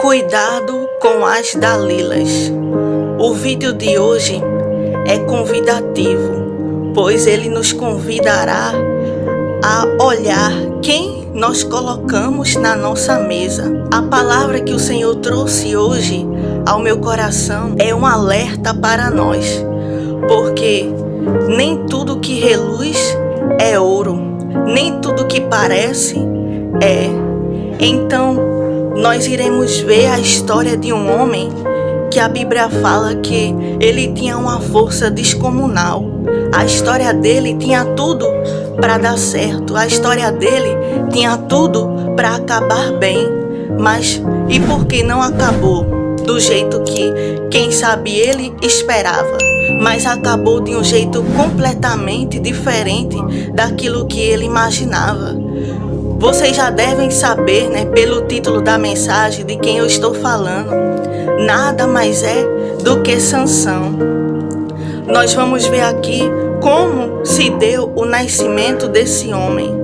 Cuidado com as Dalilas. O vídeo de hoje é convidativo, pois ele nos convidará a olhar quem nós colocamos na nossa mesa. A palavra que o Senhor trouxe hoje ao meu coração é um alerta para nós, porque nem tudo que reluz é ouro, nem tudo que parece é. Então, nós iremos ver a história de um homem que a Bíblia fala que ele tinha uma força descomunal. A história dele tinha tudo para dar certo. A história dele tinha tudo para acabar bem. Mas e por que não acabou do jeito que, quem sabe, ele esperava? Mas acabou de um jeito completamente diferente daquilo que ele imaginava. Vocês já devem saber, pelo título da mensagem, de quem eu estou falando. Nada mais é do que Sansão. Nós vamos ver aqui como se deu o nascimento desse homem.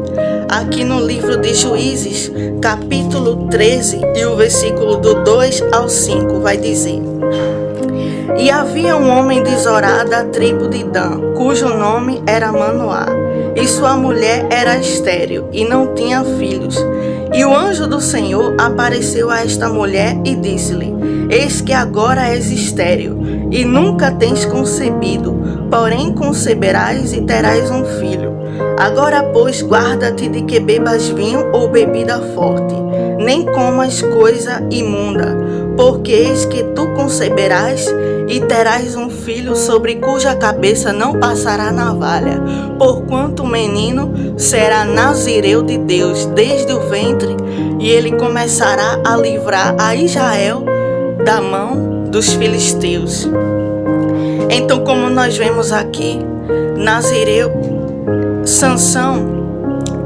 Aqui no livro de Juízes, capítulo 13, e o versículo do 2 ao 5, vai dizer: E havia um homem de Zorá da tribo de Dan, cujo nome era Manoá, e sua mulher era estéril, e não tinha filhos. E o anjo do Senhor apareceu a esta mulher e disse-lhe: Eis que agora és estéril, e nunca tens concebido, porém conceberás e terás um filho. Agora, pois, guarda-te de que bebas vinho ou bebida forte, nem comas coisa imunda, porque eis que tu conceberás e terás um filho sobre cuja cabeça não passará navalha, porquanto o menino será nazireu de Deus desde o ventre, e ele começará a livrar a Israel da mão dos filisteus. Então, como nós vemos aqui, Nazireu, Sansão,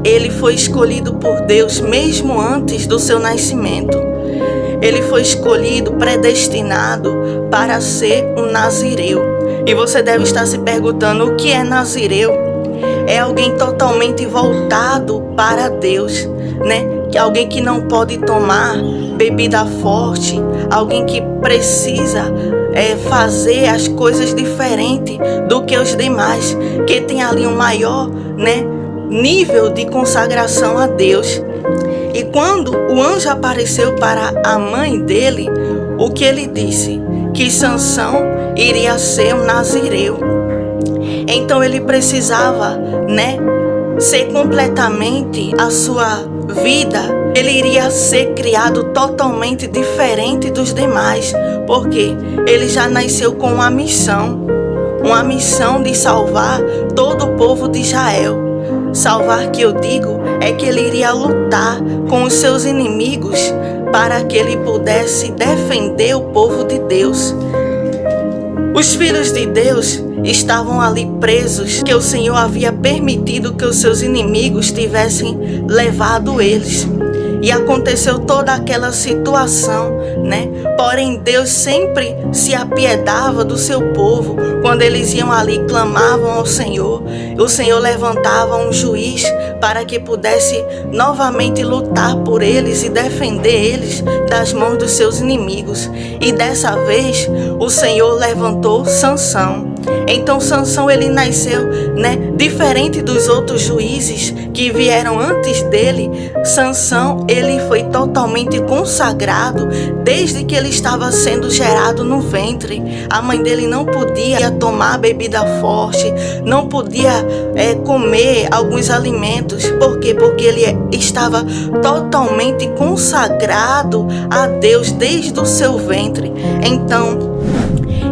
ele foi escolhido por Deus mesmo antes do seu nascimento. Ele foi escolhido, predestinado para ser um nazireu. E você deve estar se perguntando: o que é nazireu? É alguém totalmente voltado para Deus, Que alguém que não pode tomar bebida forte, alguém que precisa fazer as coisas diferente do que os demais, que tem ali um maior, nível de consagração a Deus. E quando o anjo apareceu para a mãe dele, o que ele disse? Que Sansão iria ser um nazireu. Então ele precisava, ser completamente a sua vida. Ele iria ser criado totalmente diferente dos demais, porque ele já nasceu com uma missão de salvar todo o povo de Israel. Salvar, que eu digo, é que ele iria lutar com os seus inimigos para que ele pudesse defender o povo de Deus. Os filhos de Deus estavam ali presos, que o Senhor havia permitido que os seus inimigos tivessem levado eles. E aconteceu toda aquela situação, Porém, Deus sempre se apiedava do seu povo. Quando eles iam ali, clamavam ao Senhor, o Senhor levantava um juiz para que pudesse novamente lutar por eles e defender eles das mãos dos seus inimigos. E dessa vez, o Senhor levantou Sansão. Então Sansão, ele nasceu, diferente dos outros juízes que vieram antes dele. Sansão, ele foi totalmente consagrado desde que ele estava sendo gerado no ventre. A mãe dele não podia tomar bebida forte, não podia comer alguns alimentos. Por quê? Porque ele estava totalmente consagrado a Deus desde o seu ventre. Então,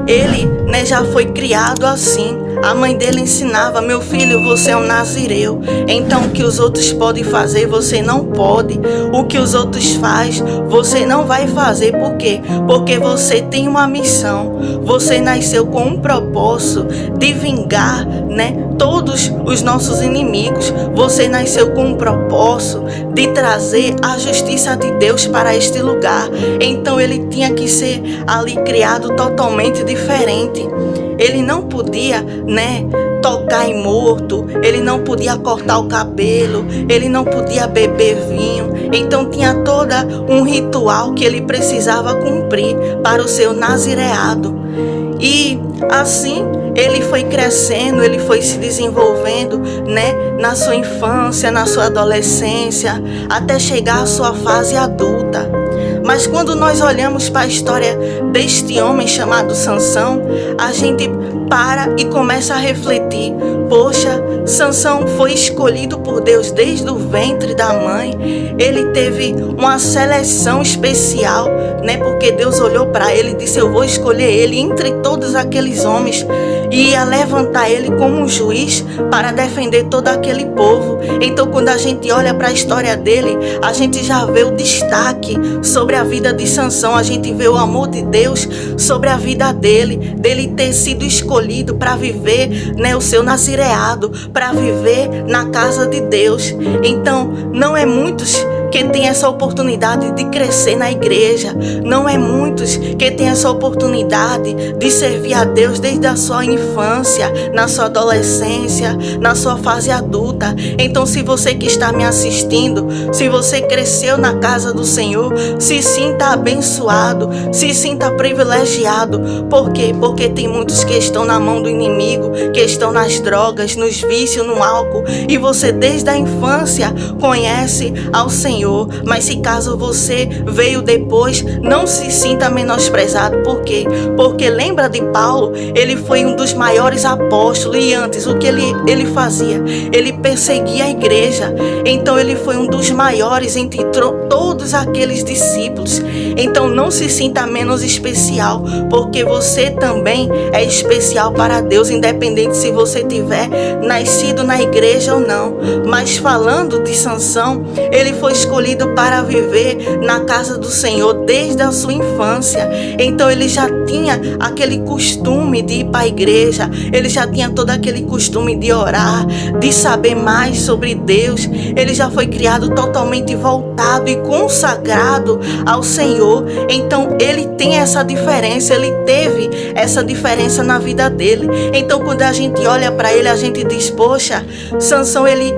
ele já foi criado assim. A mãe dele ensinava: meu filho, você é um nazireu. Então o que os outros podem fazer, você não pode. O que os outros fazem, você não vai fazer. Por quê? Porque você tem uma missão. Você nasceu com um propósito de vingar, todos os nossos inimigos. Você nasceu com um propósito de trazer a justiça de Deus para este lugar. Então ele tinha que ser ali criado totalmente diferente. Ele não podia, tocar em morto, ele não podia cortar o cabelo, ele não podia beber vinho. Então tinha todo um ritual que ele precisava cumprir para o seu nazireado. E assim ele foi crescendo, ele foi se desenvolvendo, né, na sua infância, na sua adolescência, até chegar à sua fase adulta. Mas quando nós olhamos para a história deste homem chamado Sansão, a gente para e começa a refletir: poxa, Sansão foi escolhido por Deus desde o ventre da mãe. Ele teve uma seleção especial, né? Porque Deus olhou para ele e disse: eu vou escolher ele entre todos aqueles homens e ia levantar ele como um juiz para defender todo aquele povo. Então, quando a gente olha para a história dele, a gente já vê o destaque sobre a vida de Sansão. A gente vê o amor de Deus sobre a vida dele ter sido escolhido para viver, né, o seu nazireado, para viver na casa de Deus. Então, não é muitos que tem essa oportunidade de crescer na igreja. Não é muitos que tem essa oportunidade de servir a Deus desde a sua infância, na sua adolescência, na sua fase adulta. Então, se você que está me assistindo, se você cresceu na casa do Senhor, se sinta abençoado, se sinta privilegiado. Por quê? Porque tem muitos que estão na mão do inimigo, que estão nas drogas, nos vícios, no álcool, e você desde a infância conhece ao Senhor. Mas se caso você veio depois, não se sinta menosprezado. Por quê? Porque lembra de Paulo? Ele foi um dos maiores apóstolos, e antes o que ele fazia? Ele perseguia a igreja. Então ele foi um dos maiores entre todos aqueles discípulos. Então não se sinta menos especial, porque você também é especial para Deus, independente se você tiver nascido na igreja ou não. Mas falando de Sansão, ele foi escolhido para viver na casa do Senhor desde a sua infância. Então ele já tinha aquele costume de ir para a igreja, ele já tinha todo aquele costume de orar, de saber mais sobre Deus. Ele já foi criado totalmente voltado e consagrado ao Senhor. Então ele tem essa diferença, ele teve essa diferença na vida dele. Então quando a gente olha para ele, a gente diz: poxa, Sansão, ele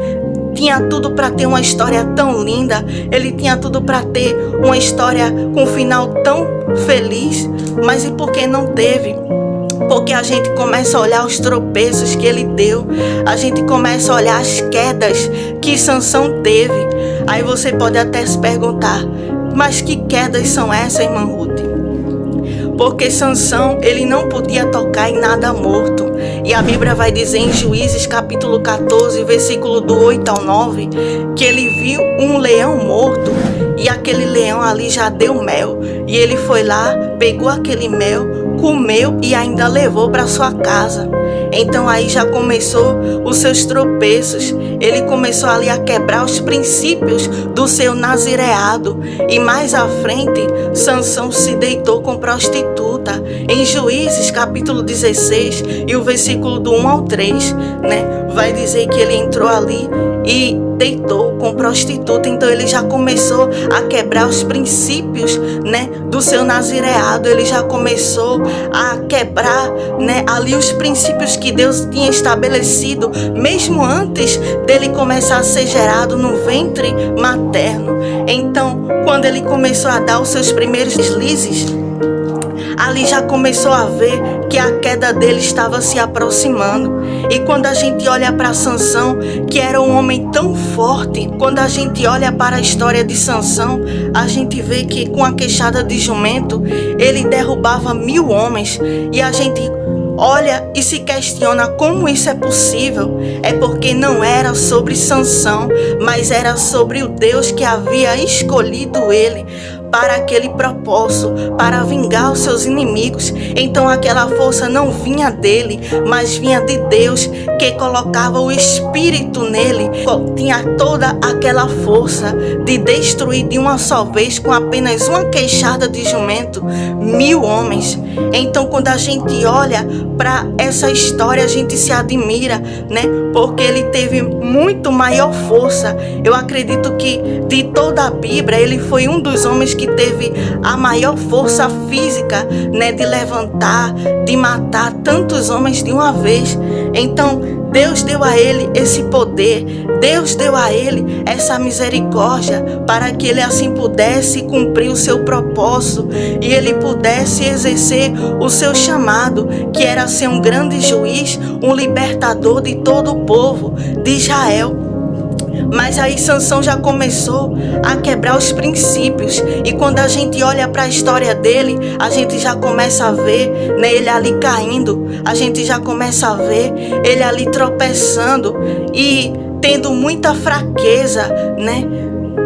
tinha tudo para ter uma história tão linda, ele tinha tudo para ter uma história com um final tão feliz. Mas e por que não teve? Porque a gente começa a olhar os tropeços que ele deu, a gente começa a olhar as quedas que Sansão teve. Aí você pode até se perguntar: mas que quedas são essas, irmã Ruth? Porque Sansão, ele não podia tocar em nada morto. E a Bíblia vai dizer em Juízes capítulo 14, versículo do 8 ao 9, que ele viu um leão morto, e aquele leão ali já deu mel. E ele foi lá, pegou aquele mel, comeu e ainda levou para sua casa. Então aí já começou os seus tropeços. Ele começou ali a quebrar os princípios do seu nazireado. E mais à frente, Sansão se deitou com prostituta. Em Juízes capítulo 16 e o versículo do 1 ao 3, né, vai dizer que ele entrou ali e deitou com prostituta. Então ele já começou a quebrar os princípios, né, do seu nazireado. Ele já começou a quebrar, né, ali os princípios que Deus tinha estabelecido, mesmo antes dele começar a ser gerado no ventre materno. Então, quando ele começou a dar os seus primeiros deslizes, ali já começou a ver que a queda dele estava se aproximando. E quando a gente olha para Sansão, que era um homem tão forte, quando a gente olha para a história de Sansão, a gente vê que com a queixada de jumento, ele derrubava 1000 homens. E a gente olha e se questiona como isso é possível. É porque não era sobre Sansão, mas era sobre o Deus que havia escolhido ele para aquele propósito, para vingar os seus inimigos. Então aquela força não vinha dele, mas vinha de Deus, que colocava o Espírito nele. Tinha toda aquela força de destruir de uma só vez, com apenas uma queixada de jumento, 1000 homens. Então quando a gente olha para essa história, a gente se admira, né? Porque ele teve muito maior força. Eu acredito que de toda a Bíblia, ele foi um dos homens que que teve a maior força física, né, de levantar, de matar tantos homens de uma vez. Então, Deus deu a ele esse poder, Deus deu a ele essa misericórdia para que ele assim pudesse cumprir o seu propósito e ele pudesse exercer o seu chamado, que era ser um grande juiz, um libertador de todo o povo de Israel. Mas aí Sansão já começou a quebrar os princípios. E quando a gente olha para a história dele, a gente já começa a ver, né, ele ali caindo. A gente já começa a ver ele ali tropeçando e tendo muita fraqueza, né?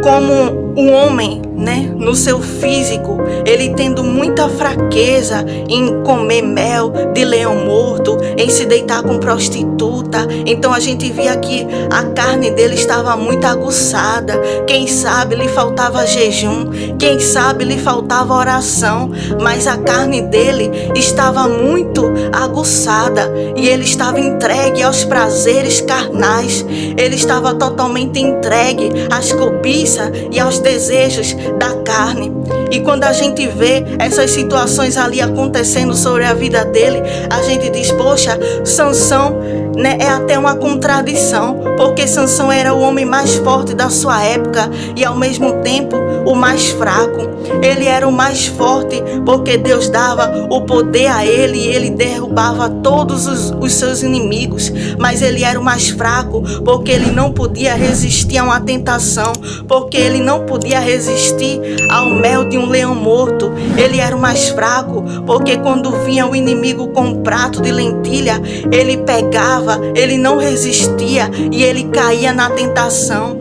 Como um homem, né, no seu físico, ele tendo muita fraqueza em comer mel de leão morto, em se deitar com prostituta. Então a gente via que a carne dele estava muito aguçada. Quem sabe lhe faltava jejum, quem sabe lhe faltava oração, mas a carne dele estava muito aguçada e ele estava entregue aos prazeres carnais. Ele estava totalmente entregue às cobiças e aos desejos da carne. E quando a gente vê essas situações ali acontecendo sobre a vida dele, a gente diz, poxa, Sansão, né, é até uma contradição, porque Sansão era o homem mais forte da sua época e ao mesmo tempo o mais fraco. Ele era o mais forte porque Deus dava o poder a ele e ele derrubava todos os seus inimigos, mas ele era o mais fraco porque ele não podia resistir a uma tentação, porque ele não podia resistir ao mel de um leão morto. Ele era o mais fraco porque quando vinha o inimigo com um prato de lentilha, ele pegava, ele não resistia e ele caía na tentação.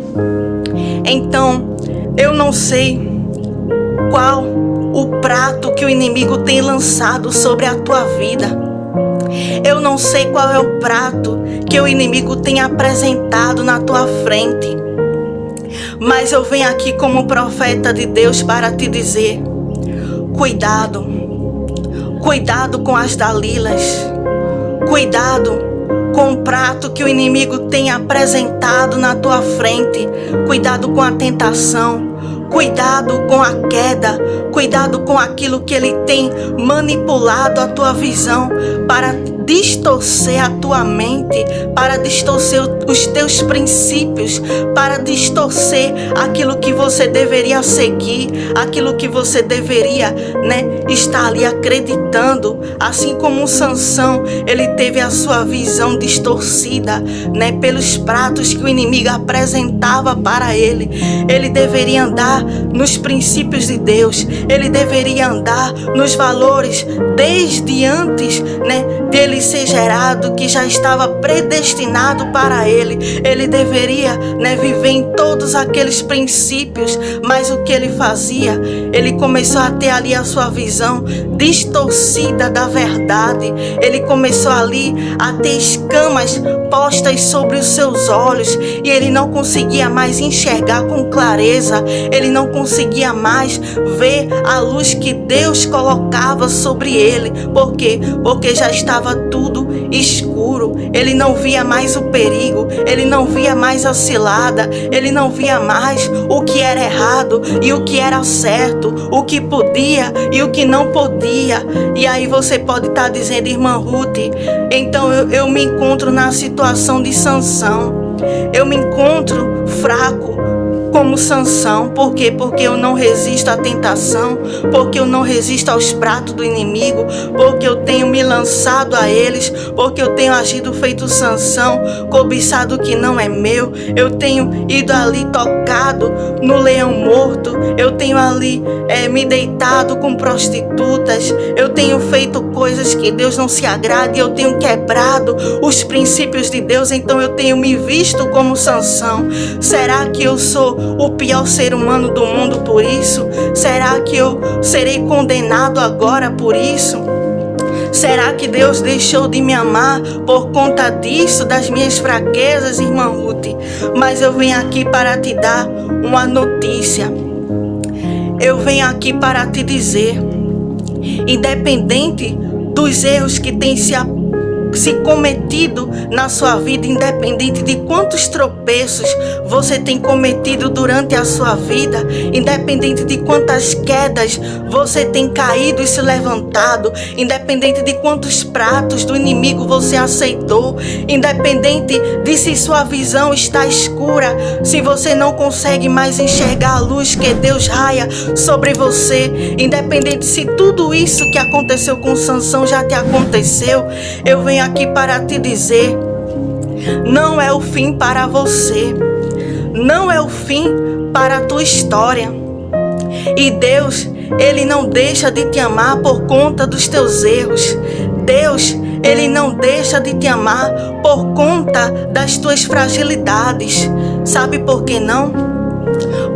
Então, eu não sei qual o prato que o inimigo tem lançado sobre a tua vida. Eu não sei qual é o prato que o inimigo tem apresentado na tua frente. Mas eu venho aqui como profeta de Deus para te dizer: cuidado, cuidado com as Dalilas, cuidado com o prato que o inimigo tem apresentado na tua frente, cuidado com a tentação, cuidado com a queda, cuidado com aquilo que ele tem manipulado a tua visão para distorcer a tua mente, para distorcer os teus princípios, para distorcer aquilo que você deveria seguir, aquilo que você deveria, né, estar ali acreditando. Assim como o Sansão, ele teve a sua visão distorcida, né, pelos pratos que o inimigo apresentava para ele. Ele deveria andar nos princípios de Deus, ele deveria andar nos valores desde antes, né, dele ser gerado, que já estava predestinado para ele. Ele deveria, né, viver em todos aqueles princípios, mas o que ele fazia? Ele começou a ter ali a sua visão distorcida da verdade. Ele começou ali a ter escamas postas sobre os seus olhos e ele não conseguia mais enxergar com clareza. Ele não conseguia mais ver a luz que Deus colocava sobre ele. Por quê? Porque já estava tudo escuro. Ele não via mais o perigo, ele não via mais a cilada, ele não via mais o que era errado e o que era certo, o que podia e o que não podia. E aí você pode estar dizendo: irmã Ruth, então eu me encontro na situação de Sansão, eu me encontro fraco como Sansão. Por quê? Porque eu não resisto à tentação, porque eu não resisto aos pratos do inimigo, porque eu tenho me lançado a eles, porque eu tenho agido feito Sansão, cobiçado o que não é meu. Eu tenho ido ali tocado no leão morto, eu tenho ali me deitado com prostitutas, eu tenho feito coisas que Deus não se agrada e eu tenho quebrado os princípios de Deus. Então eu tenho me visto como Sansão. Será que eu sou o pior ser humano do mundo por isso? Será que eu serei condenado agora por isso? Será que Deus deixou de me amar por conta disso, das minhas fraquezas, irmã Ruth? Mas eu venho aqui para te dar uma notícia. Eu venho aqui para te dizer: independente dos erros que têm se cometido na sua vida, independente de quantos tropeços você tem cometido durante a sua vida, independente de quantas quedas você tem caído e se levantado, independente de quantos pratos do inimigo você aceitou, independente de se sua visão está escura, se você não consegue mais enxergar a luz que Deus raia sobre você, independente se tudo isso que aconteceu com Sansão já te aconteceu, eu venho aqui para te dizer, não é o fim para você, não é o fim para a tua história. E Deus, Ele não deixa de te amar por conta dos teus erros. Deus, Ele não deixa de te amar por conta das tuas fragilidades. Sabe por que não?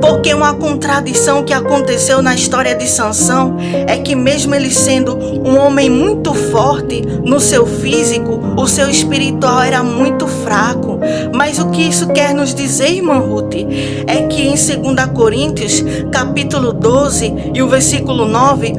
Porque uma contradição que aconteceu na história de Sansão é que mesmo ele sendo um homem muito forte no seu físico, o seu espiritual era muito fraco. Mas o que isso quer nos dizer, irmã Ruth, é que em 2 Coríntios, capítulo 12 e o versículo 9,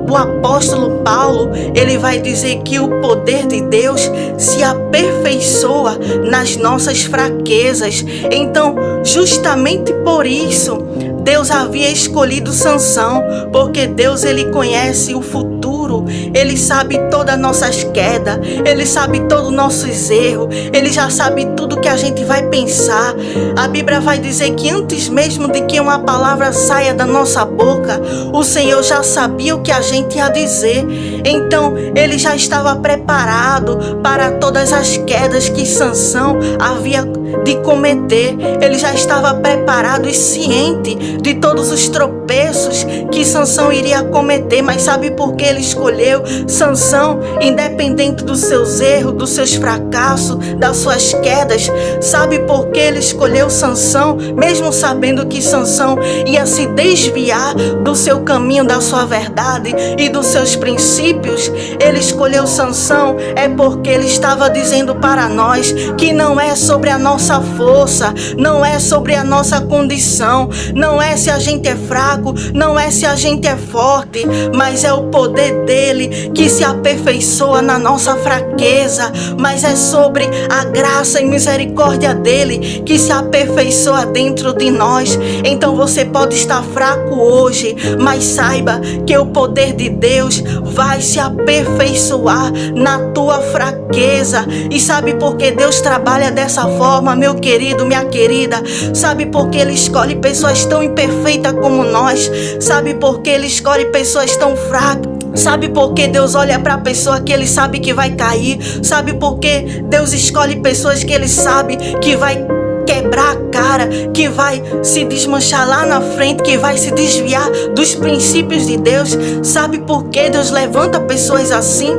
o apóstolo Paulo, ele vai dizer que o poder de Deus se aperfeiçoa nas nossas fraquezas. Então, justamente por isso, Deus havia escolhido Sansão, porque Deus, ele conhece o futuro, ele sabe todas as nossas quedas, ele sabe todos os nossos erros, ele já sabe tudo que a gente vai pensar. A Bíblia vai dizer que antes mesmo de que uma palavra saia da nossa boca, o Senhor já sabia o que a gente ia dizer. Então, ele já estava preparado para todas as quedas que Sansão havia de cometer. Ele já estava preparado e ciente de todos os tropeços que Sansão iria cometer. Mas sabe por que ele escolheu Sansão, independente dos seus erros, dos seus fracassos, das suas quedas? Sabe por que ele escolheu Sansão, mesmo sabendo que Sansão ia se desviar do seu caminho, da sua verdade e dos seus princípios? Ele escolheu Sansão é porque ele estava dizendo para nós que não é sobre a nossa força, não é sobre a nossa condição, não é se a gente é fraco, não é se a gente é forte, mas é o poder dele que se aperfeiçoa na nossa fraqueza, mas é sobre a graça e misericórdia dele que se aperfeiçoa dentro de nós. Então você pode estar fraco hoje, mas saiba que o poder de Deus vai se aperfeiçoar na tua fraqueza. E sabe por que Deus trabalha dessa forma, meu querido, minha querida? Sabe por que ele escolhe pessoas tão imperfeitas como nós? Sabe por que ele escolhe pessoas tão fracas? Sabe por que Deus olha para a pessoa que ele sabe que vai cair? Sabe por que Deus escolhe pessoas que ele sabe que vai quebrar a cara, que vai se desmanchar lá na frente, que vai se desviar dos princípios de Deus? Sabe por que Deus levanta pessoas assim?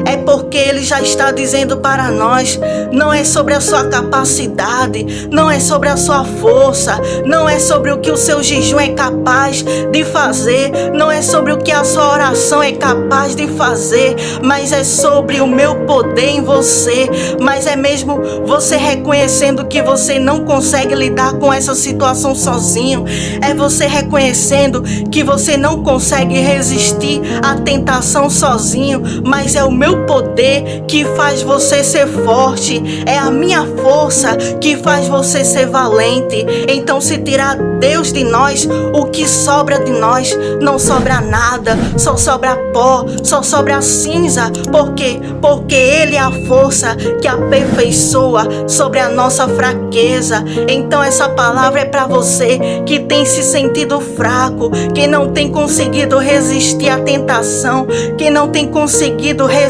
É porque Ele já está dizendo para nós, não é sobre a sua capacidade, não é sobre a sua força, não é sobre o que o seu jejum é capaz de fazer, não é sobre o que a sua oração é capaz de fazer, mas é sobre o meu poder em você. Mas é mesmo você reconhecendo que você não consegue lidar com essa situação sozinho, é você reconhecendo que você não consegue resistir à tentação sozinho, mas é o meu poder que faz você ser forte, é a minha força que faz você ser valente. Então, se tirar Deus de nós, o que sobra de nós? Não sobra nada, só sobra pó, só sobra cinza. Por quê? Porque Ele é a força que aperfeiçoa sobre a nossa fraqueza. Então essa palavra é para você que tem se sentido fraco, que não tem conseguido resistir à tentação, que não tem conseguido resistir,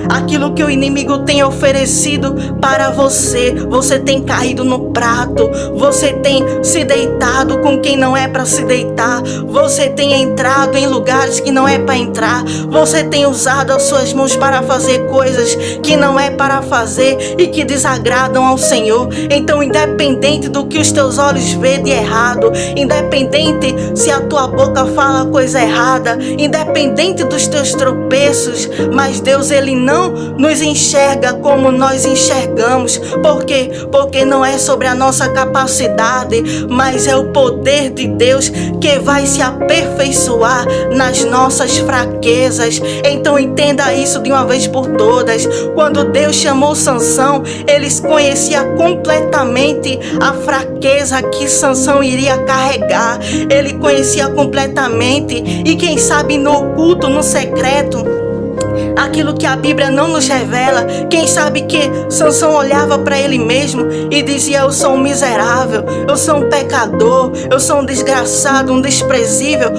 aquilo que o inimigo tem oferecido para você. Você tem caído no prato, você tem se deitado com quem não é para se deitar, você tem entrado em lugares que não é para entrar, você tem usado as suas mãos para fazer coisas que não é para fazer e que desagradam ao Senhor. Então, independente do que os teus olhos vê de errado, independente se a tua boca fala coisa errada, independente dos teus tropeços, defeitos, mas Deus, ele não nos enxerga como nós enxergamos. Por quê? Porque não é sobre a nossa capacidade, mas é o poder de Deus que vai se aperfeiçoar nas nossas fraquezas. Então entenda isso de uma vez por todas. Quando Deus chamou Sansão, ele conhecia completamente a fraqueza que Sansão iria carregar. Ele conhecia completamente, e quem sabe no oculto, no secreto, aquilo que a Bíblia não nos revela, quem sabe que Sansão olhava para ele mesmo e dizia: eu sou um miserável, eu sou um pecador, eu sou um desgraçado, um desprezível,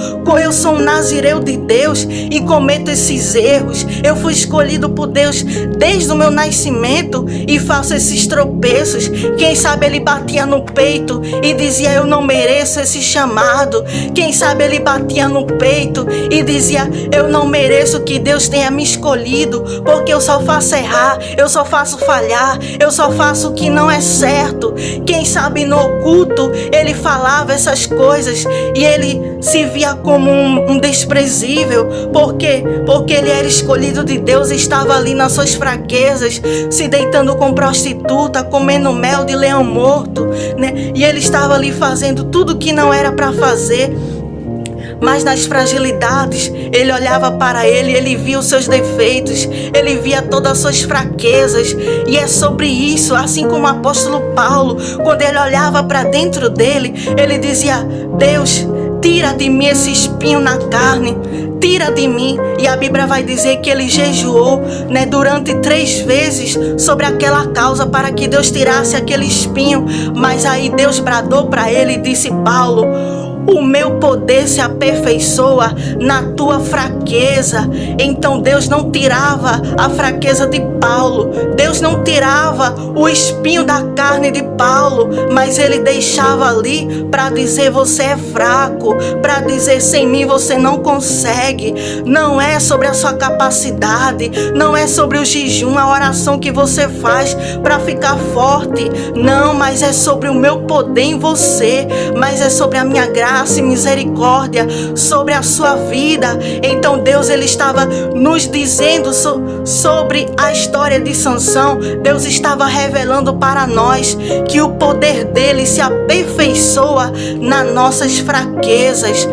eu sou um nazireu de Deus e cometo esses erros. Eu fui escolhido por Deus desde o meu nascimento e faço esses tropeços. Quem sabe ele batia no peito e dizia: eu não mereço esse chamado. Quem sabe ele batia no peito e dizia: eu não mereço que Deus tenha me escolhido, porque eu só faço errar, eu só faço falhar, eu só faço o que não é certo. Quem sabe no oculto ele falava essas coisas e ele se via como um desprezível. Por quê? Porque ele era escolhido de Deus, estava ali nas suas fraquezas, se deitando com prostituta, comendo mel de leão morto, né? E ele estava ali fazendo tudo que não era para fazer. Mas nas fragilidades, ele olhava para ele via os seus defeitos, ele via todas as suas fraquezas. E é sobre isso, assim como o apóstolo Paulo, quando ele olhava para dentro dele, ele dizia: Deus, tira de mim esse espinho na carne, tira de mim. E a Bíblia vai dizer que ele jejuou, né, durante 3 vezes sobre aquela causa para que Deus tirasse aquele espinho. Mas aí Deus bradou para ele e disse: Paulo, o meu poder se aperfeiçoa na tua fraqueza. Então Deus não tirava a fraqueza de Paulo, Deus não tirava o espinho da carne de Paulo, mas ele deixava ali para dizer: você é fraco, para dizer: sem mim você não consegue. Não é sobre a sua capacidade, não é sobre o jejum, a oração que você faz para ficar forte, não, mas é sobre o meu poder em você, mas é sobre a minha graça e misericórdia sobre a sua vida. Então Deus, ele estava nos dizendo sobre a história de Sansão. Deus estava revelando para nós que o poder dele se aperfeiçoa nas nossas fraquezas.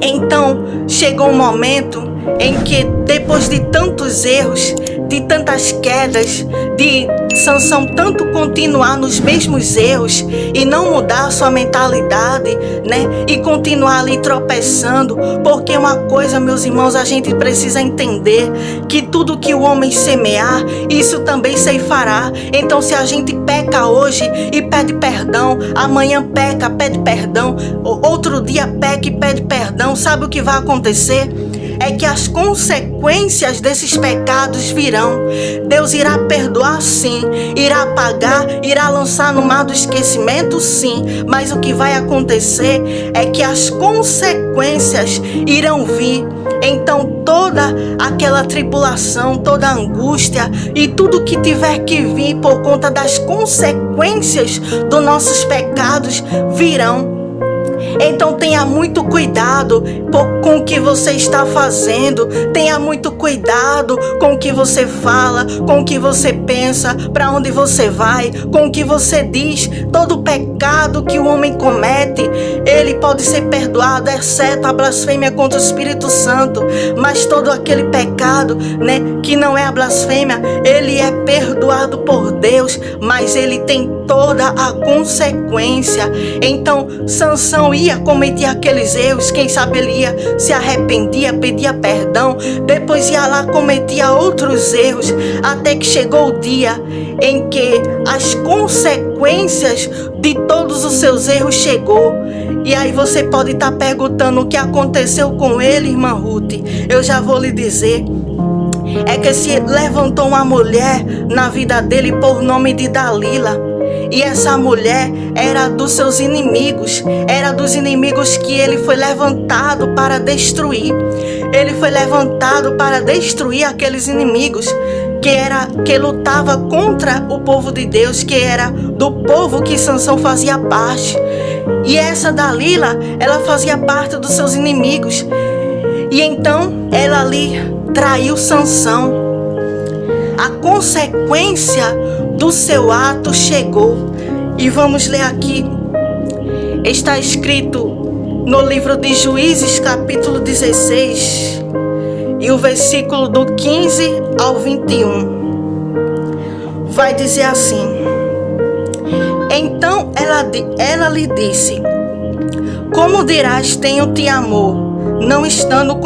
Então chegou um momento em que, depois de tantos erros, de tantas quedas, de Sansão tanto continuar nos mesmos erros e não mudar a sua mentalidade, né? E continuar ali tropeçando, porque uma coisa, meus irmãos, a gente precisa entender que tudo que o homem semear, isso também ceifará. Então, se a gente peca hoje e pede perdão, amanhã peca, pede perdão, outro dia peca e pede perdão, sabe o que vai acontecer? É que as consequências desses pecados virão. Deus irá perdoar, sim, irá apagar, irá lançar no mar do esquecimento, sim, mas o que vai acontecer é que as consequências irão vir. Então toda aquela tribulação, toda a angústia e tudo que tiver que vir por conta das consequências dos nossos pecados virão. Então tenha muito cuidado com o que você está fazendo. Tenha muito cuidado com o que você fala, com o que você pensa, para onde você vai, com o que você diz. Todo pecado que o homem comete, ele pode ser perdoado, exceto a blasfêmia contra o Espírito Santo. Mas todo aquele pecado, né, que não é a blasfêmia, ele é perdoado por Deus, mas ele tem toda a consequência. Então Sansão ia cometer aqueles erros, quem sabe ele ia se arrependia, pedia perdão, depois ia lá, cometia outros erros, até que chegou o dia em que as consequências de todos os seus erros chegou. E aí você pode estar perguntando o que aconteceu com ele, irmã Ruth. Eu já vou lhe dizer. É que se levantou uma mulher na vida dele por nome de Dalila. E essa mulher era dos seus inimigos, era dos inimigos que ele foi levantado para destruir. Ele foi levantado para destruir aqueles inimigos que lutava contra o povo de Deus, que era do povo que Sansão fazia parte. E essa Dalila, ela fazia parte dos seus inimigos. E então ela ali traiu Sansão. A consequência do seu ato chegou. E vamos ler aqui. Está escrito no livro de Juízes, capítulo 16, e o versículo do 15 ao 21. Vai dizer assim: então ela lhe disse: como dirás, tenho-te amor, não estando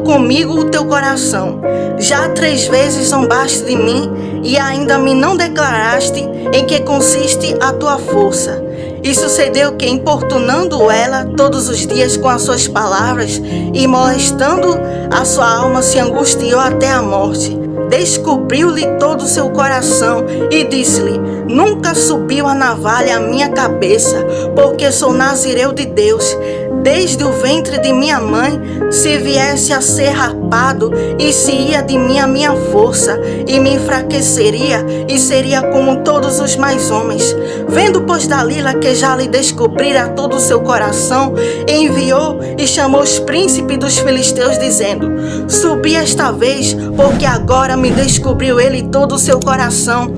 comigo o teu coração? Já 3 vezes zombaste de mim, e ainda me não declaraste em que consiste a tua força. E sucedeu que, importunando ela todos os dias com as suas palavras, e molestando a sua alma, se angustiou até a morte. Descobriu-lhe todo o seu coração e disse-lhe: nunca subiu a navalha à minha cabeça, porque sou nazireu de Deus. Desde o ventre de minha mãe, se viesse a ser rapado, e se ia de mim a minha força, e me enfraqueceria, e seria como todos os mais homens. Vendo, pois, Dalila que já lhe descobrira todo o seu coração, enviou e chamou os príncipes dos filisteus, dizendo: subi esta vez, porque agora me descobriu ele todo o seu coração.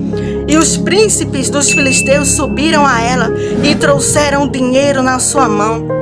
E os príncipes dos filisteus subiram a ela, e trouxeram dinheiro na sua mão.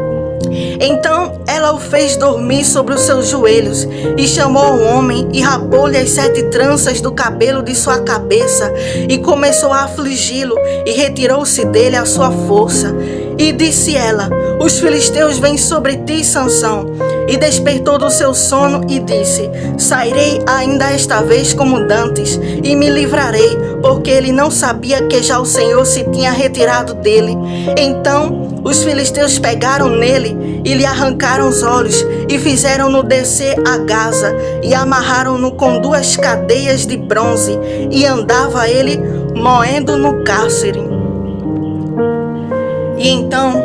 Então ela o fez dormir sobre os seus joelhos, e chamou o homem, e rapou-lhe as 7 tranças do cabelo de sua cabeça, e começou a afligi-lo, e retirou-se dele a sua força. E disse ela: os filisteus vêm sobre ti, Sansão. E despertou do seu sono e disse: sairei ainda esta vez como dantes, e me livrarei, porque ele não sabia que já o Senhor se tinha retirado dele. Então os filisteus pegaram nele e lhe arrancaram os olhos, e fizeram-no descer a Gaza, e amarraram-no com 2 cadeias de bronze, e andava ele moendo no cárcere. E então,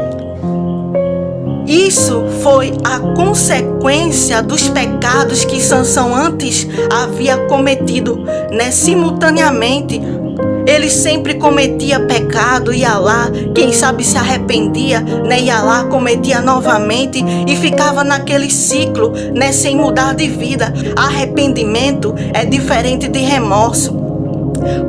isso foi a consequência dos pecados que Sansão antes havia cometido, né? Simultaneamente, ele sempre cometia pecado, ia lá, quem sabe se arrependia, né? Ia lá, cometia novamente e ficava naquele ciclo, né? Sem mudar de vida. Arrependimento é diferente de remorso.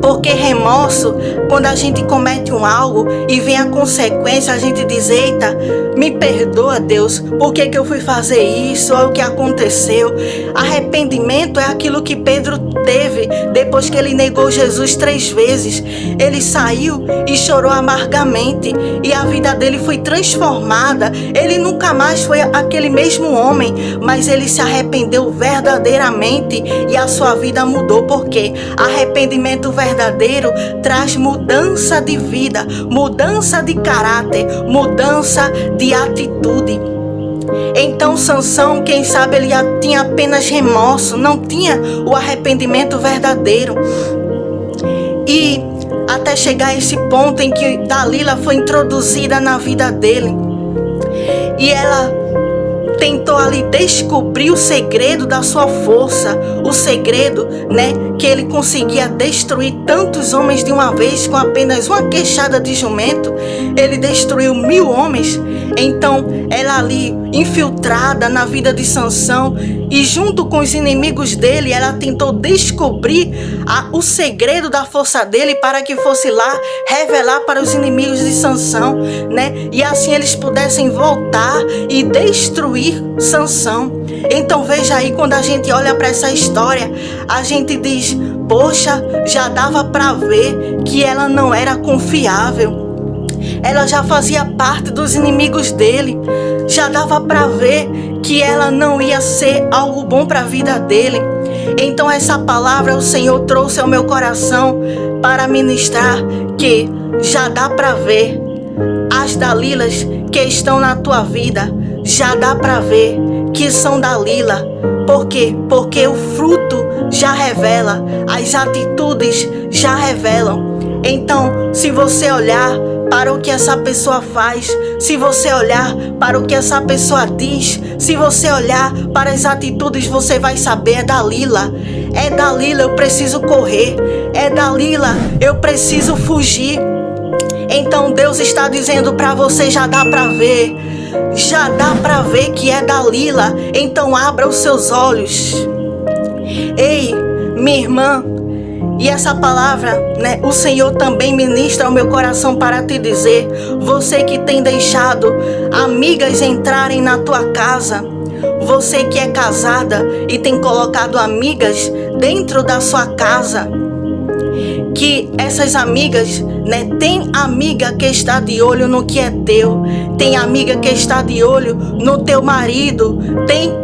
Porque remorso, quando a gente comete algo e vem a consequência, a gente diz: eita, me perdoa, Deus, por que eu fui fazer isso? Olha o que aconteceu. Arrependimento é aquilo que Pedro teve depois que ele negou Jesus 3 vezes. Ele saiu e chorou amargamente, e a vida dele foi transformada. Ele nunca mais foi aquele mesmo homem, mas ele se arrependeu verdadeiramente, e a sua vida mudou. Porque arrependimento verdadeiro traz mudança de vida, mudança de caráter, mudança de atitude. Então Sansão, quem sabe ele tinha apenas remorso, não tinha o arrependimento verdadeiro. E até chegar a esse ponto em que Dalila foi introduzida na vida dele, e ela tentou ali descobrir o segredo da sua força, o segredo, né, que ele conseguia destruir tantos homens de uma vez com apenas uma queixada de jumento. Ele destruiu 1000 homens. Então ela ali, infiltrada na vida de Sansão, e junto com os inimigos dele, ela tentou descobrir o segredo da força dele, para que fosse lá revelar para os inimigos de Sansão, né? E assim eles pudessem voltar e destruir Sansão. Então veja aí, quando a gente olha para essa história, a gente diz: poxa, já dava para ver que ela não era confiável. Ela já fazia parte dos inimigos dele. Já dava para ver que ela não ia ser algo bom para a vida dele. Então essa palavra o Senhor trouxe ao meu coração para ministrar que já dá para ver as Dalilas que estão na tua vida. Já dá para ver que são Dalila. Por quê? Porque o fruto já revela, as atitudes já revelam. Então, se você olhar para o que essa pessoa faz, se você olhar para o que essa pessoa diz, se você olhar para as atitudes, você vai saber: é Dalila. É Dalila, eu preciso correr. É Dalila, eu preciso fugir. Então Deus está dizendo para você: já dá para ver. já dá para ver que é Dalila. Então abra os seus olhos. Ei, minha irmã, e essa palavra, né, o Senhor também ministra ao meu coração para te dizer: você que tem deixado amigas entrarem na tua casa, você que é casada e tem colocado amigas dentro da sua casa, que essas amigas, né, tem amiga que está de olho no que é teu, tem amiga que está de olho no teu marido,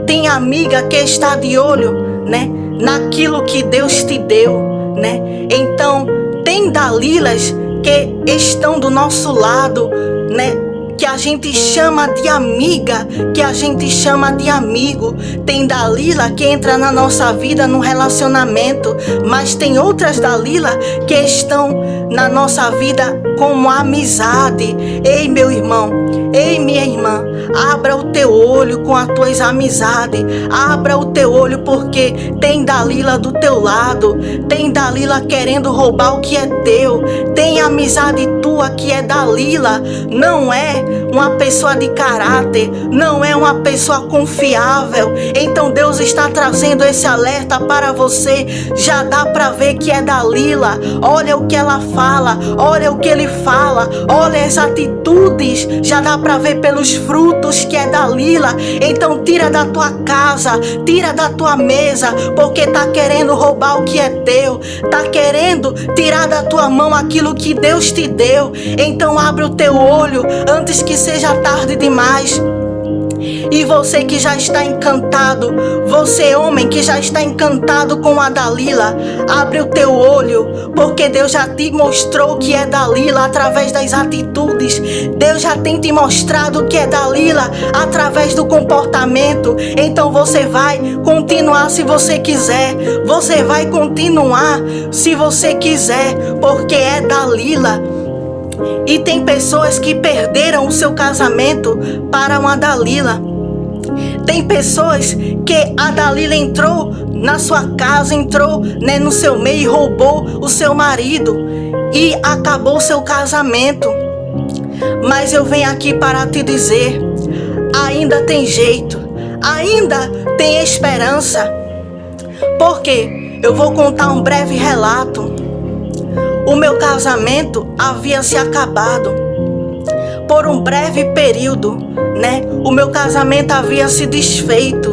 tem amiga que está de olho, né, naquilo que Deus te deu, né? Então tem Dalilas que estão do nosso lado, né, que a gente chama de amiga, que a gente chama de amigo. Tem Dalila que entra na nossa vida num relacionamento, mas tem outras Dalila que estão na nossa vida como amizade. Ei, meu irmão, ei, minha irmã, abra o teu olho com as tuas amizades, abra o teu olho, porque tem Dalila do teu lado, tem Dalila querendo roubar o que é teu, tem amizade tua que é Dalila, não é uma pessoa de caráter, não é uma pessoa confiável. Então Deus está trazendo esse alerta para você. Já dá para ver que é Dalila. Olha o que ela fala, olha o que ele fala, olha as atitudes, já dá para ver pelos frutos que é Dalila. Então tira da tua casa, tira da tua mesa, porque tá querendo roubar o que é teu, tá querendo tirar da tua mão aquilo que Deus te deu. Então abre o teu olho antes que seja tarde demais. E você que já está encantado, você homem que já está encantado com a Dalila, abre o teu olho, porque Deus já te mostrou que é Dalila através das atitudes. Deus já tem te mostrado que é Dalila através do comportamento. Então você vai continuar se você quiser, você vai continuar se você quiser, porque é Dalila. E tem pessoas que perderam o seu casamento para uma Dalila. Tem pessoas que a Dalila entrou na sua casa, entrou, né, no seu meio e roubou o seu marido e acabou o seu casamento. Mas eu venho aqui para te dizer, ainda tem jeito, ainda tem esperança. Porque eu vou contar um breve relato. O meu casamento havia se acabado por um breve período, né? O meu casamento havia se desfeito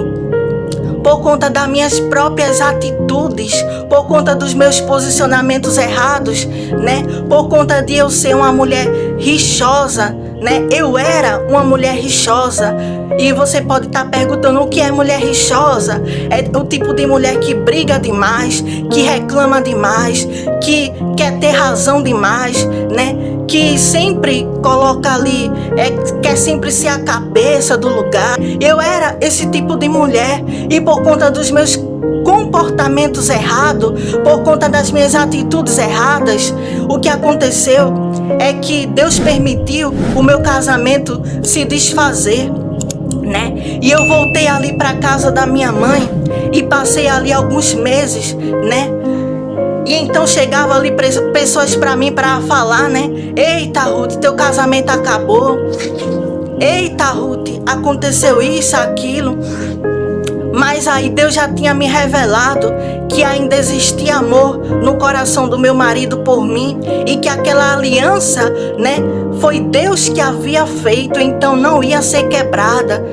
por conta das minhas próprias atitudes, por conta dos meus posicionamentos errados, né? Por conta de eu ser uma mulher rixosa, né? Eu era uma mulher rixosa. E você pode estar perguntando o que é mulher rixosa. É o tipo de mulher que briga demais, que reclama demais, que quer ter razão demais, né? Que sempre coloca ali, quer sempre ser a cabeça do lugar. Eu era esse tipo de mulher, e por conta dos meus comportamentos errados, por conta das minhas atitudes erradas, o que aconteceu é que Deus permitiu o meu casamento se desfazer, né? E eu voltei ali para casa da minha mãe e passei ali alguns meses, né? E então chegava ali pessoas para mim para falar, né? Eita, Ruth, teu casamento acabou. Eita, Ruth, aconteceu isso, aquilo. Mas aí Deus já tinha me revelado que ainda existia amor no coração do meu marido por mim, e que aquela aliança, né, foi Deus que havia feito, então não ia ser quebrada.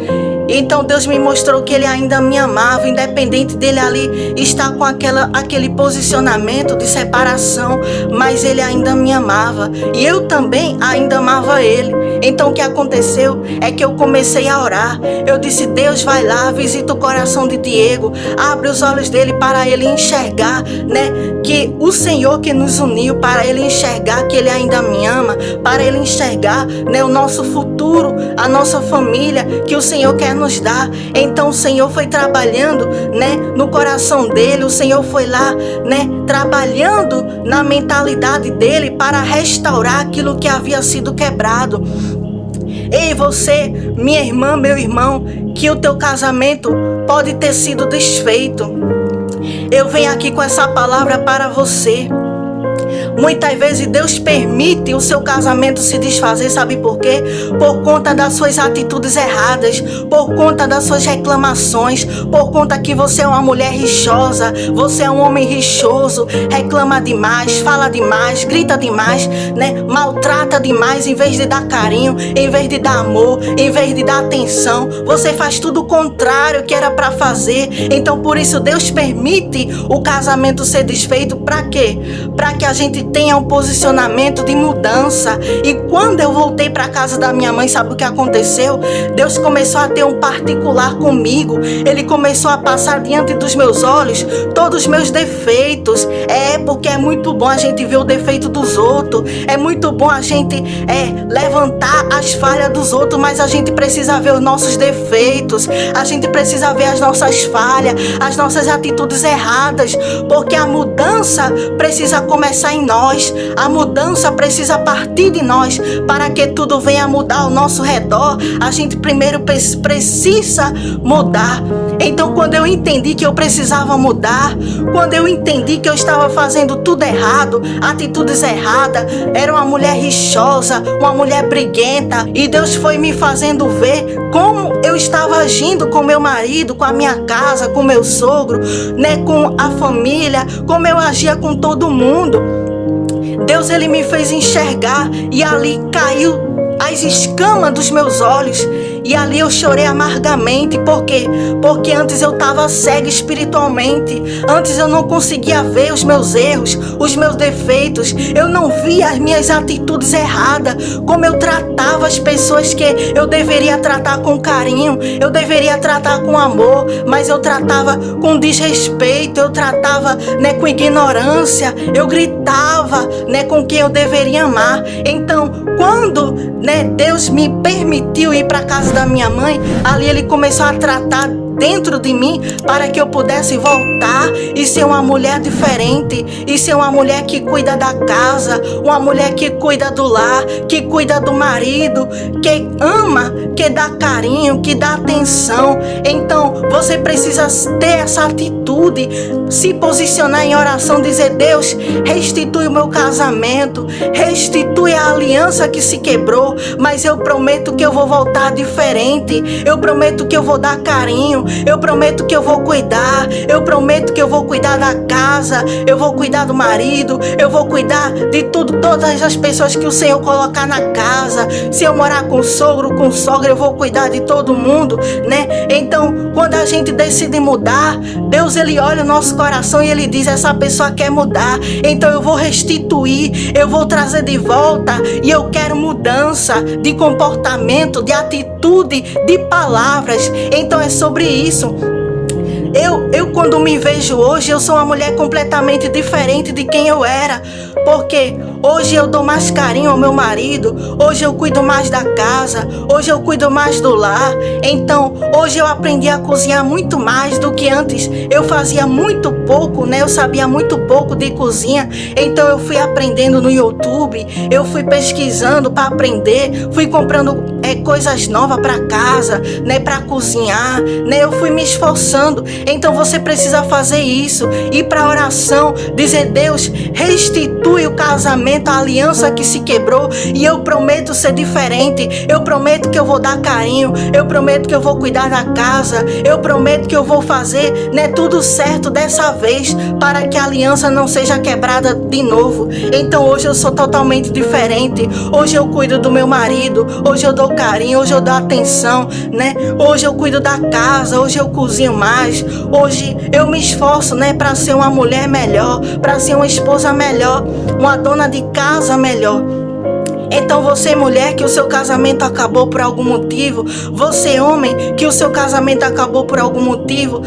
Então Deus me mostrou que Ele ainda me amava, independente dele ali estar com aquele posicionamento de separação, mas Ele ainda me amava e eu também ainda amava Ele. Então o que aconteceu é que eu comecei a orar. Eu disse: Deus, vai lá, visita o coração de Diego, abre os olhos dele para ele enxergar, né, que o Senhor que nos uniu, para ele enxergar que Ele ainda me ama, para ele enxergar, né, o nosso futuro, a nossa família, que o Senhor quer nos dar. Então o Senhor foi trabalhando, né, no coração dele. O Senhor foi lá, né, trabalhando na mentalidade dele para restaurar aquilo que havia sido quebrado. Ei, você, minha irmã, meu irmão, que o teu casamento pode ter sido desfeito. Eu venho aqui com essa palavra para você, Muitas vezes Deus permite o seu casamento se desfazer, sabe por quê? Por conta das suas atitudes erradas, por conta das suas reclamações, por conta que você é uma mulher rixosa, você é um homem rixoso, reclama demais, fala demais, grita demais, né? Maltrata demais, em vez de dar carinho, em vez de dar amor, em vez de dar atenção, você faz tudo o contrário que era para fazer. Então por isso Deus permite o casamento ser desfeito. Para quê? Para que a gente tenha um posicionamento de mudança. E quando eu voltei para casa da minha mãe, sabe o que aconteceu? Deus começou a ter um particular comigo. Ele começou a passar diante dos meus olhos todos os meus defeitos. Porque é muito bom a gente ver o defeito dos outros. É muito bom a gente levantar as falhas dos outros, mas a gente precisa ver os nossos defeitos. A gente precisa ver as nossas falhas, as nossas atitudes erradas, porque a mudança precisa começar em nós. A mudança precisa partir de nós. Para que tudo venha a mudar ao nosso redor, a gente primeiro precisa mudar. Então quando eu entendi que eu precisava mudar, quando eu entendi que eu estava fazendo tudo errado, atitudes erradas, era uma mulher rixosa, uma mulher briguenta, e Deus foi me fazendo ver como eu estava agindo com meu marido, com a minha casa, com meu sogro, né, com a família, como eu agia com todo mundo. Deus, ele me fez enxergar, e ali caiu as escamas dos meus olhos. E ali eu chorei amargamente. Por quê? Porque antes eu estava cega espiritualmente. Antes eu não conseguia ver os meus erros, os meus defeitos. Eu não via as minhas atitudes erradas. Como eu tratava as pessoas que eu deveria tratar com carinho, eu deveria tratar com amor, mas eu tratava com desrespeito, eu tratava, né, com ignorância, eu gritava, né, com quem eu deveria amar. Então, quando, né, Deus me permitiu ir para casa da minha mãe, ali ele começou a tratar dentro de mim para que eu pudesse voltar e ser uma mulher diferente, e ser uma mulher que cuida da casa, uma mulher que cuida do lar, que cuida do marido, que ama, que dá carinho, que dá atenção. Então você precisa ter essa atitude, se posicionar em oração, dizer: Deus, restitui o meu casamento, restitui a aliança que se quebrou, mas eu prometo que eu vou voltar diferente, eu prometo que eu vou dar carinho, eu prometo que eu vou cuidar, eu prometo que eu vou cuidar da casa, eu vou cuidar do marido, eu vou cuidar de tudo, todas as pessoas que o Senhor colocar na casa. Se eu morar com sogro, com sogra, eu vou cuidar de todo mundo, né? Então, quando a gente decide mudar, Deus, ele olha o nosso coração e ele diz: essa pessoa quer mudar, então eu vou restituir, eu vou trazer de volta, e eu quero mudança de comportamento, de atitude, de palavras. Então é sobre isso. Eu quando me vejo hoje, eu sou uma mulher completamente diferente de quem eu era. Porque hoje eu dou mais carinho ao meu marido, hoje eu cuido mais da casa, hoje eu cuido mais do lar. Então, hoje eu aprendi a cozinhar muito mais do que antes. Eu fazia muito pouco, né? Eu sabia muito pouco de cozinha. Então eu fui aprendendo no YouTube, eu fui pesquisando para aprender, fui comprando coisas novas para casa, né? Para cozinhar, né? Eu fui me esforçando. Então você precisa fazer isso, ir para oração, dizer: Deus, restitui o casamento, a aliança que se quebrou, e eu prometo ser diferente, eu prometo que eu vou dar carinho, eu prometo que eu vou cuidar da casa, eu prometo que eu vou fazer, né, tudo certo dessa vez, para que a aliança não seja quebrada de novo. Então hoje eu sou totalmente diferente. Hoje eu cuido do meu marido, hoje eu dou carinho, hoje eu dou atenção, né? Hoje eu cuido da casa, hoje eu cozinho mais, hoje eu me esforço, né, para ser uma mulher melhor, para ser uma esposa melhor, uma dona de casa melhor. Então você, mulher, que o seu casamento acabou por algum motivo, você, homem, que o seu casamento acabou por algum motivo,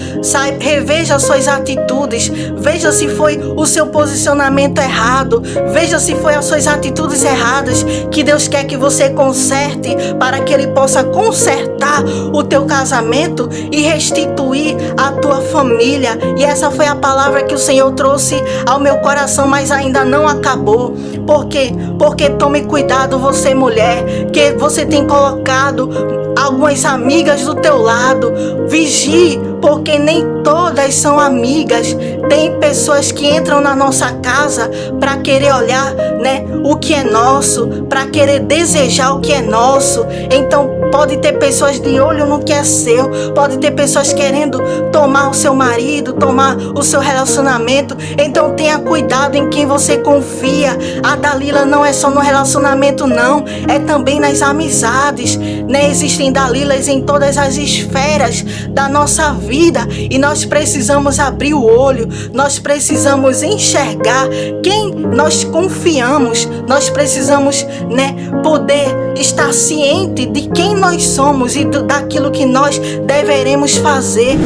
reveja suas atitudes, veja se foi o seu posicionamento errado, veja se foi as suas atitudes erradas que Deus quer que você conserte, para que Ele possa consertar voltar o teu casamento e restituir a tua família. E essa foi a palavra que o Senhor trouxe ao meu coração, mas ainda não acabou. Por quê? Porque tome cuidado, você mulher, que você tem colocado algumas amigas do teu lado. Vigie, porque nem todas são amigas. Tem pessoas que entram na nossa casa para querer olhar, né, o que é nosso, para querer desejar o que é nosso. Então pode ter pessoas de olho no que é seu, pode ter pessoas querendo tomar o seu marido, tomar o seu relacionamento. Então tenha cuidado em quem você confia. A Dalila não é só no relacionamento, não, é também nas amizades, né? Existem Dalilas em todas as esferas da nossa vida e nós precisamos abrir o olho, nós precisamos enxergar quem nós confiamos, nós precisamos, né, poder estar ciente de quem nós somos e daquilo que nós deveremos fazer.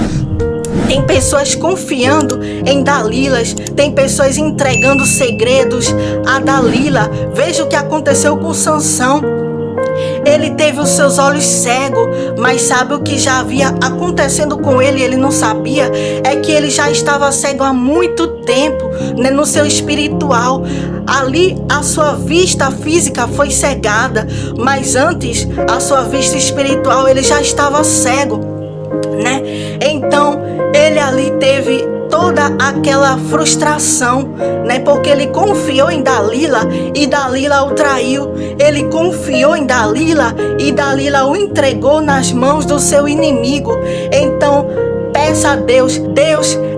Tem pessoas confiando em Dalilas, tem pessoas entregando segredos a Dalila. Veja o que aconteceu com Sansão. Ele teve os seus olhos cegos, mas sabe o que já havia acontecendo com ele? Ele não sabia, é que ele já estava cego há muito tempo, né, no seu espiritual. Ali a sua vista física foi cegada, mas antes a sua vista espiritual ele já estava cego, né? Então ele ali teve toda aquela frustração, né? Porque ele confiou em Dalila e Dalila o traiu. Ele confiou em Dalila e Dalila o entregou nas mãos do seu inimigo. Então peça a Deus,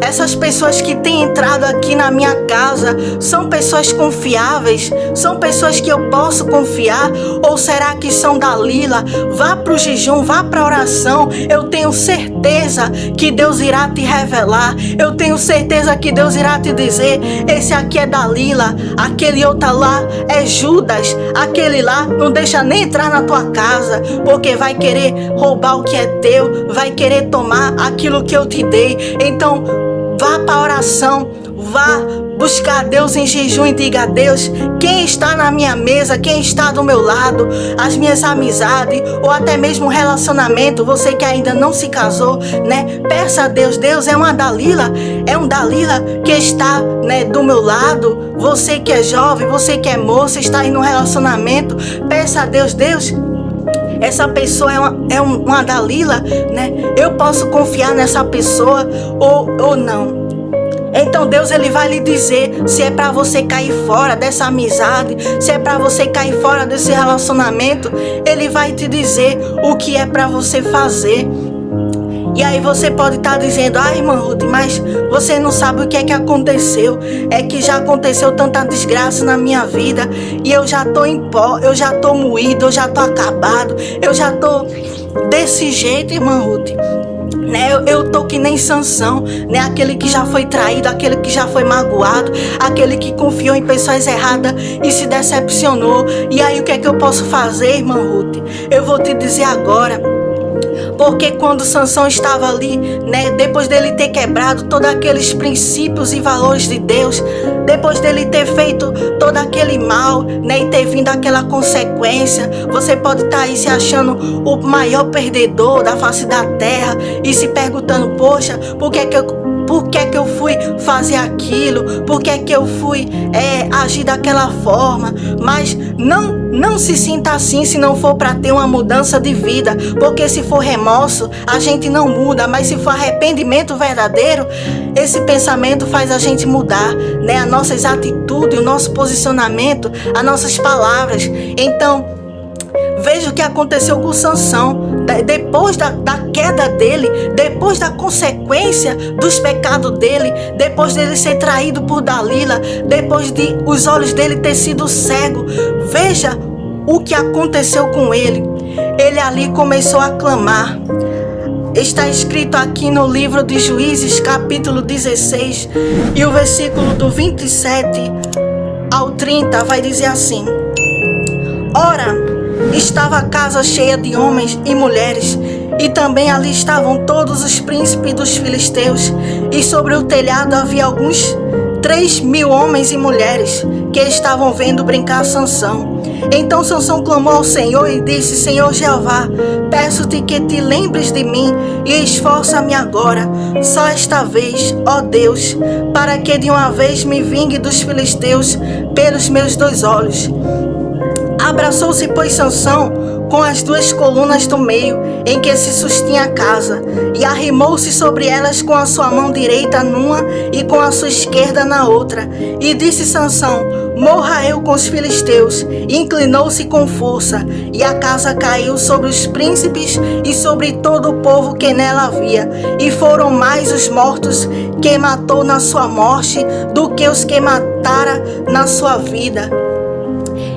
essas pessoas que têm entrado aqui na minha casa são pessoas confiáveis? São pessoas que eu posso confiar? Ou será que são Dalila? Vá para o jejum, vá para a oração. Eu tenho certeza que Deus irá te revelar. Eu tenho certeza que Deus irá te dizer: esse aqui é Dalila, aquele outro lá é Judas, aquele lá não deixa nem entrar na tua casa, porque vai querer roubar o que é teu, vai querer tomar aquilo que eu te dei. Então vá para a oração, vá buscar a Deus em jejum e diga a Deus: quem está na minha mesa, quem está do meu lado, as minhas amizades ou até mesmo relacionamento, você que ainda não se casou, né? Peça a Deus: Deus, é uma Dalila, é um Dalila que está, né, do meu lado. Você que é jovem, você que é moça, está aí no relacionamento, peça a Deus: Deus, essa pessoa é uma Dalila, né? Eu posso confiar nessa pessoa ou não? Então Deus, ele vai lhe dizer se é para você cair fora dessa amizade, se é para você cair fora desse relacionamento. Ele vai te dizer o que é para você fazer. E aí você pode estar dizendo: ah, irmã Ruth, mas você não sabe o que é que aconteceu. É que já aconteceu tanta desgraça na minha vida e eu já tô em pó, eu já tô moído, eu já tô acabado, eu já tô desse jeito, irmã Ruth. Né? Eu tô que nem Sansão, né? Aquele que já foi traído, aquele que já foi magoado, aquele que confiou em pessoas erradas e se decepcionou. E aí o que é que eu posso fazer, irmã Ruth? Eu vou te dizer agora. Porque quando Sansão estava ali, né, depois dele ter quebrado todos aqueles princípios e valores de Deus, depois dele ter feito todo aquele mal, né, e ter vindo aquela consequência, você pode estar aí se achando o maior perdedor da face da terra e se perguntando: poxa, por que que eu fui fazer aquilo? Por que que eu fui agir daquela forma? Mas não se sinta assim se não for para ter uma mudança de vida. Porque se for remorso, a gente não muda. Mas se for arrependimento verdadeiro, esse pensamento faz a gente mudar, né? As nossas atitudes, o nosso posicionamento, as nossas palavras. Então, veja o que aconteceu com Sansão. Depois da queda dele, depois da consequência dos pecados dele, depois dele ser traído por Dalila, depois de os olhos dele ter sido cego, veja o que aconteceu com ele. Ele ali começou a clamar. Está escrito aqui no livro de Juízes, capítulo 16, e o versículo do 27 ao 30 vai dizer assim: ora, estava a casa cheia de homens e mulheres, e também ali estavam todos os príncipes dos filisteus, e sobre o telhado havia alguns 3.000 homens e mulheres que estavam vendo brincar Sansão. Então Sansão clamou ao Senhor e disse: Senhor Jeová, peço-te que te lembres de mim e esforça-me agora, só esta vez, ó Deus, para que de uma vez me vingue dos filisteus pelos meus 2 olhos. Abraçou-se, pois, Sansão com as 2 colunas do meio em que se sustinha a casa, e arrimou-se sobre elas com a sua mão direita numa e com a sua esquerda na outra. E disse Sansão: morra eu com os filisteus. E inclinou-se com força, e a casa caiu sobre os príncipes e sobre todo o povo que nela havia. E foram mais os mortos que matou na sua morte do que os que matara na sua vida.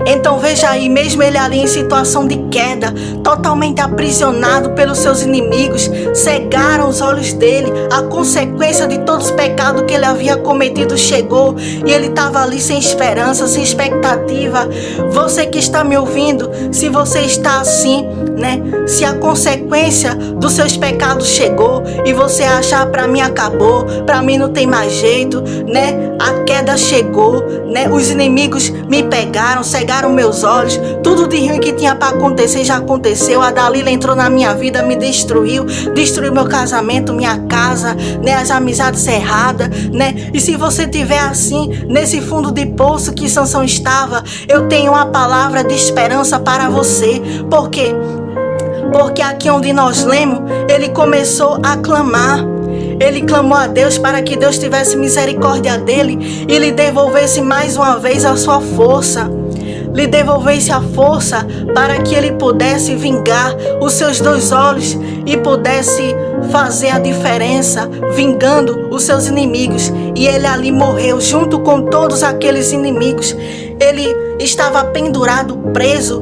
Então veja aí, mesmo ele ali em situação de queda, totalmente aprisionado pelos seus inimigos, cegaram os olhos dele, a consequência de todos os pecados que ele havia cometido chegou, e ele estava ali sem esperança, sem expectativa. Você que está me ouvindo, se você está assim, se a consequência dos seus pecados chegou e você acha: para mim acabou, para mim não tem mais jeito, a queda chegou, os inimigos me pegaram, cegaram meus olhos, tudo de ruim que tinha para acontecer já aconteceu. A Dalila entrou na minha vida, me destruiu meu casamento, minha casa, as amizades erradas, E se você estiver assim, nesse fundo de poço que Sansão estava, eu tenho uma palavra de esperança para você. Por quê? Porque aqui onde nós lemos, ele começou a clamar. Ele clamou a Deus para que Deus tivesse misericórdia dele e lhe devolvesse mais uma vez a sua força. Lhe devolvesse a força para que ele pudesse vingar os seus 2 olhos e pudesse fazer a diferença, vingando os seus inimigos. E ele ali morreu junto com todos aqueles inimigos. Ele estava pendurado, preso,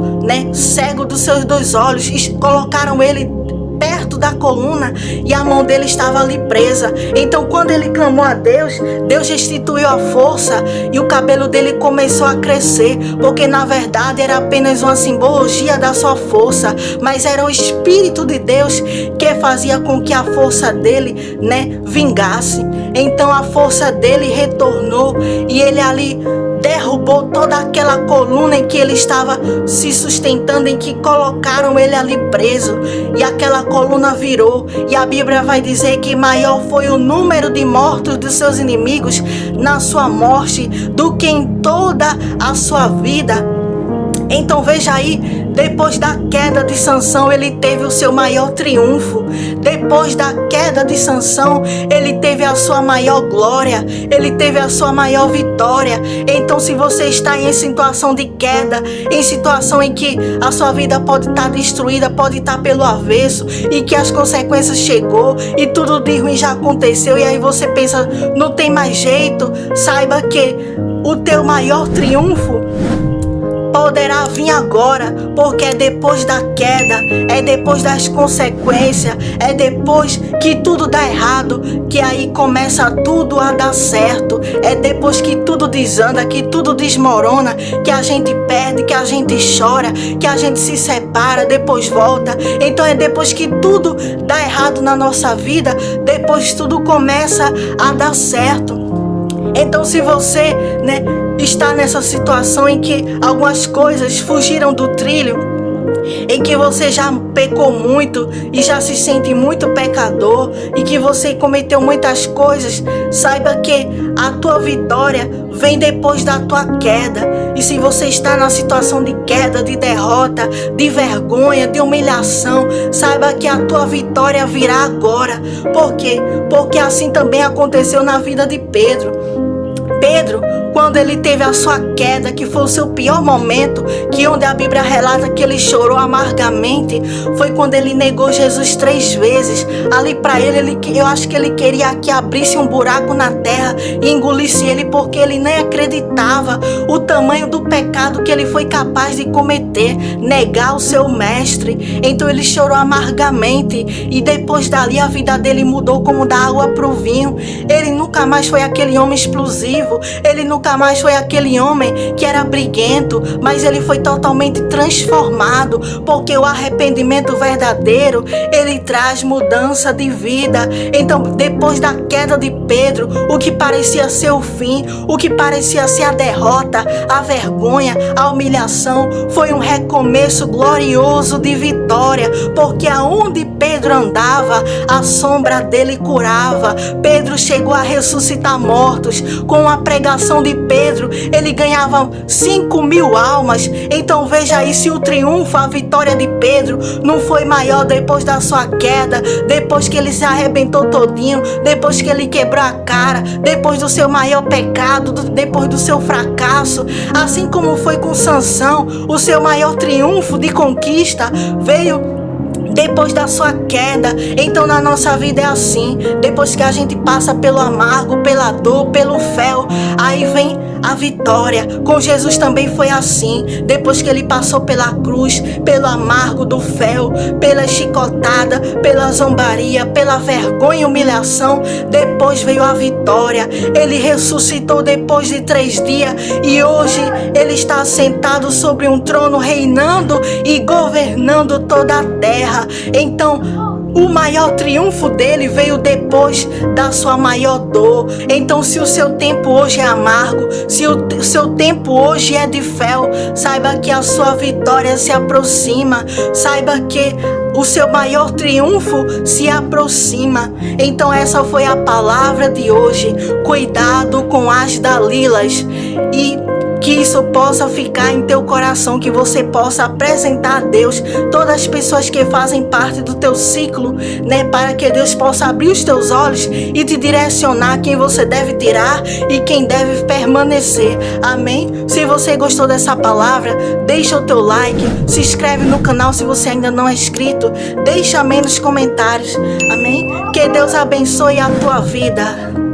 cego dos seus 2 olhos. E colocaram ele perto da coluna e a mão dele estava ali presa. Então quando ele clamou a Deus, Deus restituiu a força e o cabelo dele começou a crescer, porque na verdade era apenas uma simbologia da sua força, mas era o Espírito de Deus que fazia com que a força dele, vingasse. Então a força dele retornou e ele ali derrubou toda aquela coluna em que ele estava se sustentando, em que colocaram ele ali preso, e aquela coluna virou, e a Bíblia vai dizer que maior foi o número de mortos dos seus inimigos na sua morte do que em toda a sua vida. Então veja aí, depois da queda de Sansão, ele teve o seu maior triunfo. Depois da queda de Sansão, ele teve a sua maior glória, ele teve a sua maior vitória. Então se você está em situação de queda, em situação em que a sua vida pode estar destruída, pode estar pelo avesso, e que as consequências chegou e tudo de ruim já aconteceu, e aí você pensa: não tem mais jeito, saiba que o teu maior triunfo poderá vir agora, porque é depois da queda, é depois das consequências, é depois que tudo dá errado, que aí começa tudo a dar certo. É depois que tudo desanda, que tudo desmorona, que a gente perde, que a gente chora, que a gente se separa, depois volta. Então é depois que tudo dá errado na nossa vida, depois tudo começa a dar certo. Então se você, está nessa situação em que algumas coisas fugiram do trilho, em que você já pecou muito e já se sente muito pecador, e que você cometeu muitas coisas, saiba que a tua vitória vem depois da tua queda. E se você está na situação de queda, de derrota, de vergonha, de humilhação, saiba que a tua vitória virá agora. Por quê? Porque assim também aconteceu na vida de Pedro. Pedro, quando ele teve a sua queda, que foi o seu pior momento, que onde a Bíblia relata que ele chorou amargamente, foi quando ele negou Jesus 3 vezes. Ali para ele, eu acho que ele queria que abrisse um buraco na terra e engolisse ele, porque ele nem acreditava o tamanho do pecado que ele foi capaz de cometer, negar o seu mestre. Então ele chorou amargamente e depois dali a vida dele mudou como da água pro vinho. Ele nunca mais foi aquele homem explosivo, ele nunca mais foi aquele homem que era briguento, mas ele foi totalmente transformado, porque o arrependimento verdadeiro, ele traz mudança de vida. Então, depois da queda de Pedro, o que parecia ser o fim, o que parecia ser a derrota, a vergonha, a humilhação, foi um recomeço glorioso de vitória, porque aonde Pedro andava, a sombra dele curava. Pedro chegou a ressuscitar mortos. Com a pregação de Pedro, ele ganhava 5.000 almas. Então veja aí, se o triunfo, a vitória de Pedro não foi maior depois da sua queda, depois que ele se arrebentou todinho, depois que ele quebrou a cara, depois do seu maior pecado, depois do seu fracasso. Assim como foi com Sansão, o seu maior triunfo de conquista veio depois da sua queda. Então na nossa vida é assim, depois que a gente passa pelo amargo, pela dor, pelo fel, aí vem a vitória. Com Jesus também foi assim, depois que ele passou pela cruz, pelo amargo do fel, pela chicotada, pela zombaria, pela vergonha e humilhação, depois veio a vitória. Ele ressuscitou depois de 3 dias e hoje ele está sentado sobre um trono, reinando e governando toda a terra. Então o maior triunfo dele veio depois da sua maior dor. Então, se o seu tempo hoje é amargo, se o seu tempo hoje é de fel, saiba que a sua vitória se aproxima. Saiba que o seu maior triunfo se aproxima. Então essa foi a palavra de hoje. Cuidado com as Dalilas. E que isso possa ficar em teu coração, que você possa apresentar a Deus todas as pessoas que fazem parte do teu ciclo, né? Para que Deus possa abrir os teus olhos e te direcionar quem você deve tirar e quem deve permanecer. Amém? Se você gostou dessa palavra, deixa o teu like, se inscreve no canal se você ainda não é inscrito, deixa amém nos comentários. Amém? Que Deus abençoe a tua vida.